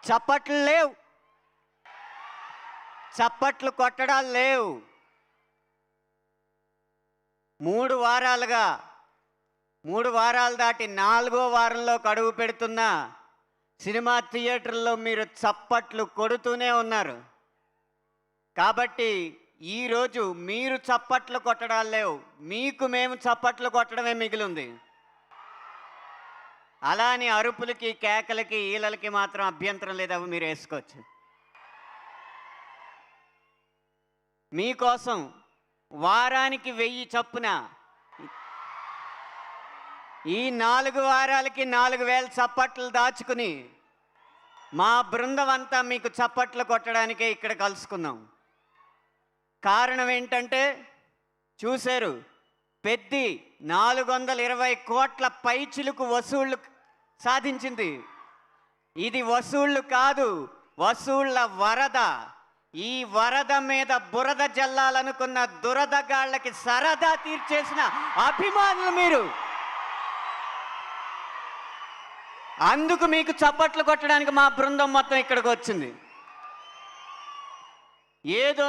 చప్పట్లు లేవు, చప్పట్లు కొట్టడాలు లేవు. 3 వారాలు దాటి 4వ వారంలో అడుగు పెడుతున్న సినిమా థియేటర్లో మీరు చప్పట్లు కొడుతూనే ఉన్నారు. కాబట్టి ఈరోజు మీరు చప్పట్లు కొట్టడాలు లేవు, మీకు మేము చప్పట్లు కొట్టడమే మిగిలింది. అలాని అరుపులకి, కేకలకి, ఈలలకి మాత్రం అభ్యంతరం లేదు, అవి మీరు వేసుకోవచ్చు. మీకోసం వారానికి 1000 చొప్పున ఈ 4 వారాలకి 4000 చప్పట్లు దాచుకుని మా బృందం అంతా మీకు చప్పట్లు కొట్టడానికే ఇక్కడ కలుసుకున్నాం. కారణం ఏంటంటే చూశారు, పెద్ది 420 కోట్ల పైచిలుకు వసూళ్లు సాధించింది. ఇది వసూళ్లు కాదు, వసూళ్ల వరద. ఈ వరద మీద బురద జల్లాలనుకున్న దురదగాళ్ళకి సరదా తీర్చేసిన అభిమానులు మీరు. అందుకు మీకు చప్పట్లు కొట్టడానికి మా బృందం మొత్తం ఇక్కడికి వచ్చింది. ఏదో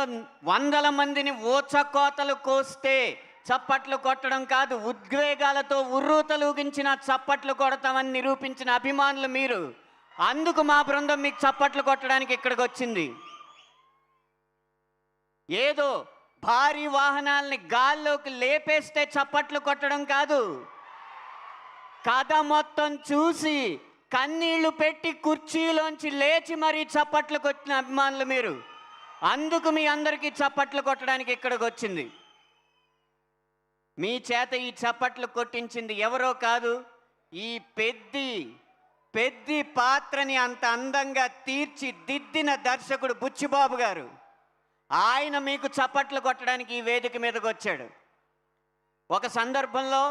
100 మందిని ఊచకోతలు కోస్తే చప్పట్లు కొట్టడం కాదు, ఉద్వేగాలతో ఉర్రూతలూగించిన చప్పట్లు కొడతామని నిరూపించిన అభిమానులు మీరు. అందుకు మా బృందం మీకు చప్పట్లు కొట్టడానికి ఇక్కడికి వచ్చింది. ఏదో భారీ వాహనాల్ని గాల్లోకి లేపేస్తే చప్పట్లు కొట్టడం కాదు, కథ మొత్తం చూసి కన్నీళ్లు పెట్టి కుర్చీలోంచి లేచి మరీ చప్పట్లు కొట్టిన అభిమానులు మీరు. అందుకు మీ అందరికీ చప్పట్లు కొట్టడానికి ఇక్కడికి వచ్చింది. మీ చేత ఈ చప్పట్లు కొట్టించింది ఎవరో కాదు, ఈ పెద్ది పాత్రని అంత అందంగా తీర్చిదిద్దిన దర్శకుడు బుచ్చిబాబు గారు. ఆయన మీకు చప్పట్లు కొట్టడానికి ఈ వేదిక మీదకి వచ్చాడు. ఒక సందర్భంలో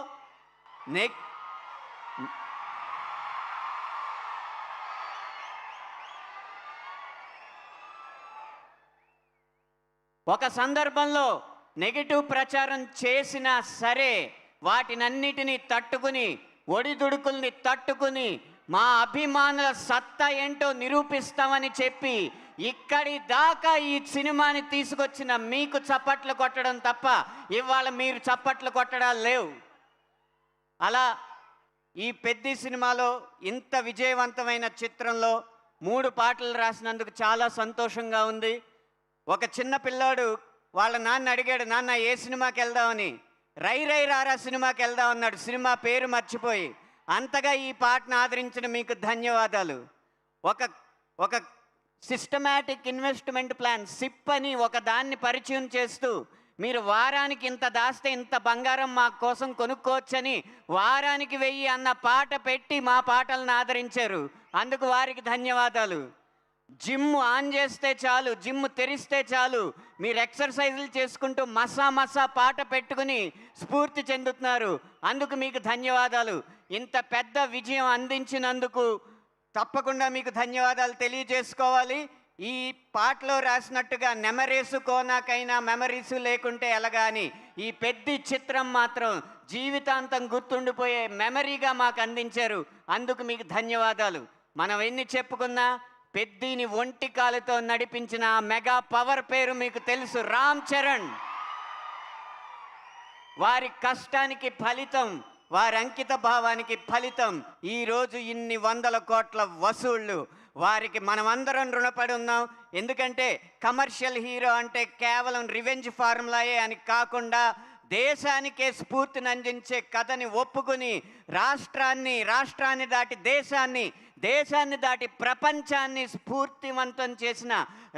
నెగటివ్ ప్రచారం చేసినా సరే వాటినన్నిటినీ తట్టుకుని, ఒడిదుడుకుల్ని తట్టుకుని మా అభిమానుల సత్తా ఏంటో నిరూపిస్తామని చెప్పి ఇక్కడి దాకా ఈ సినిమాని తీసుకొచ్చిన మీకు చప్పట్లు కొట్టడం తప్ప ఇవాళ మీరు చప్పట్లు కొట్టడాలు లేవు. అలా ఈ పెద్ద సినిమాలో ఇంత విజయవంతమైన చిత్రంలో 3 పాటలు రాసినందుకు చాలా సంతోషంగా ఉంది. ఒక చిన్న పిల్లాడు వాళ్ళ నాన్న అడిగాడు, నాన్న ఏ సినిమాకి వెళ్దామని. రై రై రారా సినిమాకి వెళ్దాం అన్నాడు, సినిమా పేరు మర్చిపోయి. అంతగా ఈ పాటను ఆదరించిన మీకు ధన్యవాదాలు. ఒక సిస్టమాటిక్ ఇన్వెస్ట్మెంట్ ప్లాన్ సిప్ అని ఒక దాన్ని పరిచయం చేస్తూ మీరు వారానికి ఇంత దాస్తే ఇంత బంగారం మా కోసం కొనుక్కోవచ్చని వారానికి 1000 అన్న పాట పెట్టి మా పాటలను ఆదరించారు. అందుకు వారికి ధన్యవాదాలు. జిమ్ ఆన్ చేస్తే చాలు, జిమ్ తెరిస్తే చాలు, మీరు ఎక్సర్సైజులు చేసుకుంటూ మసా పాట పెట్టుకుని స్ఫూర్తి చెందుతున్నారు. అందుకు మీకు ధన్యవాదాలు. ఇంత పెద్ద విజయం అందించినందుకు తప్పకుండా మీకు ధన్యవాదాలు తెలియజేసుకోవాలి. ఈ పాటలో రాసినట్టుగా నెమరేసు కోనాకైనా మెమరీసు లేకుంటే ఎలాగాని ఈ పెద్ద చిత్రం మాత్రం జీవితాంతం గుర్తుండిపోయే మెమరీగా మాకు అందించారు. అందుకు మీకు ధన్యవాదాలు. మనం ఎన్ని చెప్పుకున్నా పెద్దిని ఒంటి కాలుతో నడిపించిన మెగా పవర్ పేరు మీకు తెలుసు, రామ్ చరణ్. వారి కష్టానికి ఫలితం, వారి అంకిత భావానికి ఫలితం ఈరోజు ఇన్ని 100 కోట్ల వసూళ్ళు. వారికి మనమందరం రుణపడి ఉన్నాం. ఎందుకంటే కమర్షియల్ హీరో అంటే కేవలం రివెంజ్ ఫార్ములాయే అని కాకుండా దేశానికే స్ఫూర్తిని అందించే కథని ఒప్పుకుని రాష్ట్రాన్ని దాటి దేశాన్ని దాటి ప్రపంచాన్ని స్ఫూర్తివంతం చేసిన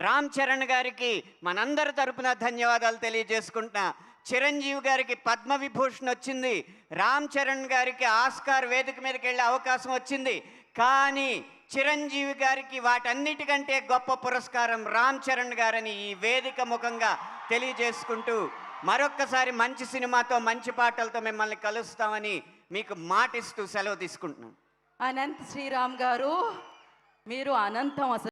రామ్ చరణ్ గారికి మనందరి తరపున ధన్యవాదాలు తెలియజేసుకుంటున్నా. చిరంజీవి గారికి పద్మవిభూషణ్ వచ్చింది, రామ్ చరణ్ గారికి ఆస్కార్ వేదిక మీదకి వెళ్ళే అవకాశం వచ్చింది. కానీ చిరంజీవి గారికి వాటన్నిటికంటే గొప్ప పురస్కారం రామ్ చరణ్ గారని ఈ వేదిక ముఖంగా తెలియజేసుకుంటూ మరొక్కసారి మంచి సినిమాతో మంచి పాటలతో మిమ్మల్ని కలుస్తామని మీకు మాటిస్తూ సెలవు తీసుకుంటున్నాను. అనంత్ శ్రీరామ్ గారు, మీరు అనంతం అసలు.